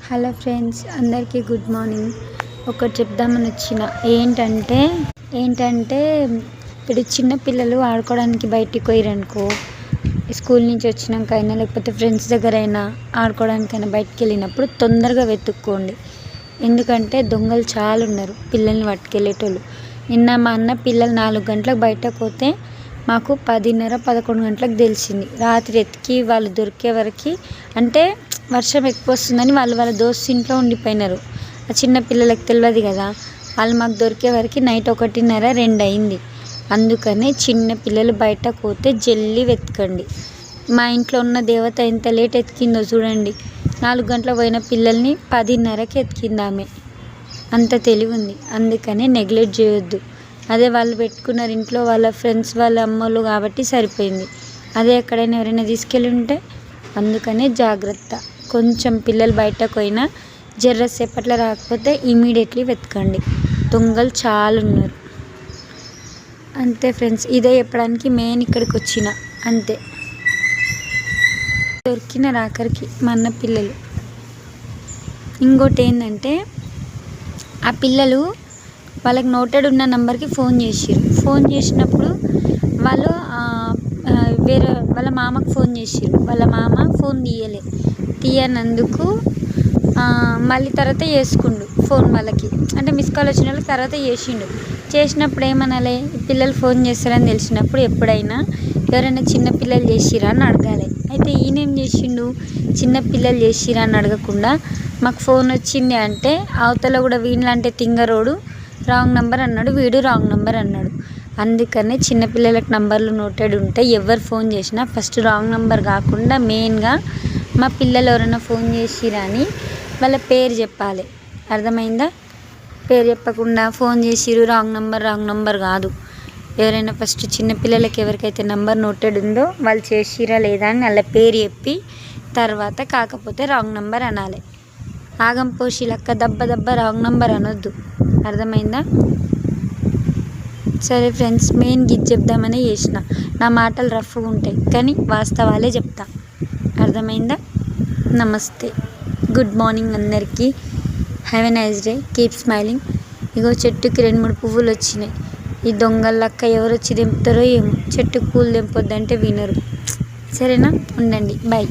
Hello friends, అందరికీ good morning. ఒకటి చెప్దామని వచ్చిన ఏంటంటే ఇప్పుడు చిన్న పిల్లలు ఆడుకోవడానికి బయటికి పోయిరనుకో, స్కూల్ నుంచి వచ్చినాక అయినా లేకపోతే ఫ్రెండ్స్ దగ్గర అయినా ఆడుకోవడానికైనా బయటికి వెళ్ళినప్పుడు తొందరగా వెతుక్కోండి. ఎందుకంటే దొంగలు చాలా ఉన్నారు పిల్లల్ని పట్టుకెళ్ళేటోళ్ళు. నిన్న మా అన్న పిల్లలు 4 గంటలకు బయటకు పోతే మాకు 10:30, 11 గంటలకు తెలిసింది. రాత్రి ఎతికి వాళ్ళు దొరికే వరకు, అంటే వర్షం ఎక్కువ వస్తుందని వాళ్ళ దోస్తు ఇంట్లో ఉండిపోయినారు. ఆ చిన్న పిల్లలకు తెలియదు కదా, వాళ్ళు మాకు దొరికే వరకు నైట్ 1:30, 2 అయింది. అందుకనే చిన్న పిల్లలు బయటకు పోతే జల్దీ వెతకండి. మా ఇంట్లో ఉన్న దేవత ఎంత లేట్ ఎతికిందో చూడండి. 4 గంటలకు పోయిన పిల్లల్ని 10:30కి ఎతికింది ఆమె. అంత తెలివి ఉంది. అందుకనే నెగ్లెక్ట్ చేయొద్దు. అదే వాళ్ళు పెట్టుకున్నారు ఇంట్లో, వాళ్ళ ఫ్రెండ్స్ వాళ్ళ అమ్మోళ్ళు కాబట్టి సరిపోయింది. అదే ఎక్కడైనా ఎవరైనా తీసుకెళ్ళి ఉంటే, అందుకనే జాగ్రత్త. కొంచెం పిల్లలు బయటకు పోయినా జర్రసేపట్లో రాకపోతే ఇమీడియట్లీ వెతకండి. దొంగలు చాలా ఉన్నారు. అంతే ఫ్రెండ్స్, ఇదే చెప్పడానికి మెయిన్ ఇక్కడికి వచ్చిన. అంతే, దొరికినారు ఆఖరికి మా అన్న పిల్లలు. ఇంకోటి ఏంటంటే, ఆ పిల్లలు వాళ్ళకి నోటెడ్ ఉన్న నెంబర్కి ఫోన్ చేసినప్పుడు వాళ్ళు వేరే వాళ్ళ మామకు ఫోన్ చేసిర్రు. వాళ్ళ మామ ఫోన్ తీయనందుకు మళ్ళీ తర్వాత చేసుకుండు ఫోన్ వాళ్ళకి. అంటే మిస్ కాల్ వచ్చిన వాళ్ళకి తర్వాత చేసినప్పుడు ఏమనాలి, పిల్లలు ఫోన్ చేస్తారని తెలిసినప్పుడు ఎప్పుడైనా ఎవరైనా చిన్నపిల్లలు చేసిరా అని అడగాలి. అయితే ఈయనేం చేసిండు, చిన్నపిల్లలు చేసిరా అని అడగకుండా మాకు ఫోన్ వచ్చింది అంటే అవతల కూడా వీళ్ళంటే తింగరోడు రాంగ్ నెంబర్ అన్నాడు, వీడు రాంగ్ నెంబర్ అన్నాడు. అందుకనే చిన్నపిల్లలకు నంబర్లు నోటెడ్ ఉంటే ఎవరు ఫోన్ చేసినా ఫస్ట్ రాంగ్ నెంబర్ కాకుండా మెయిన్గా మా పిల్లలు ఎవరైనా ఫోన్ చేసిరా అని వాళ్ళ పేరు చెప్పాలి. అర్థమైందా? పేరు చెప్పకుండా ఫోన్ చేసిరు రాంగ్ నెంబర్ కాదు. ఎవరైనా ఫస్ట్ చిన్నపిల్లలకి ఎవరికైతే నెంబర్ నోటెడ్ ఉందో వాళ్ళు చేసిరా లేదా అని వాళ్ళ పేరు చెప్పి తర్వాత కాకపోతే రాంగ్ నెంబర్ అనాలి. ఆగం పోసి లెక్క దెబ్బ రాంగ్ నెంబర్ అనొద్దు. అర్థమైందా? సరే ఫ్రెండ్స్, మెయిన్ గిజ్ చెప్దామనే చేసిన. నా మాటలు రఫ్గా ఉంటాయి కానీ వాస్తవాలే చెప్తా. అర్థమైందా? నమస్తే, గుడ్ మార్నింగ్ అందరికీ. Have a nice day, keep smiling. ఇగో చెట్టుకి 2-3 పువ్వులు వచ్చినాయి. ఈ దొంగలక్క ఎవరు వచ్చి దింపుతారో ఏమో. చెట్టుకు పూలు దింపొద్దంటే వినరు. సరేనా? ఉండండి, బాయ్.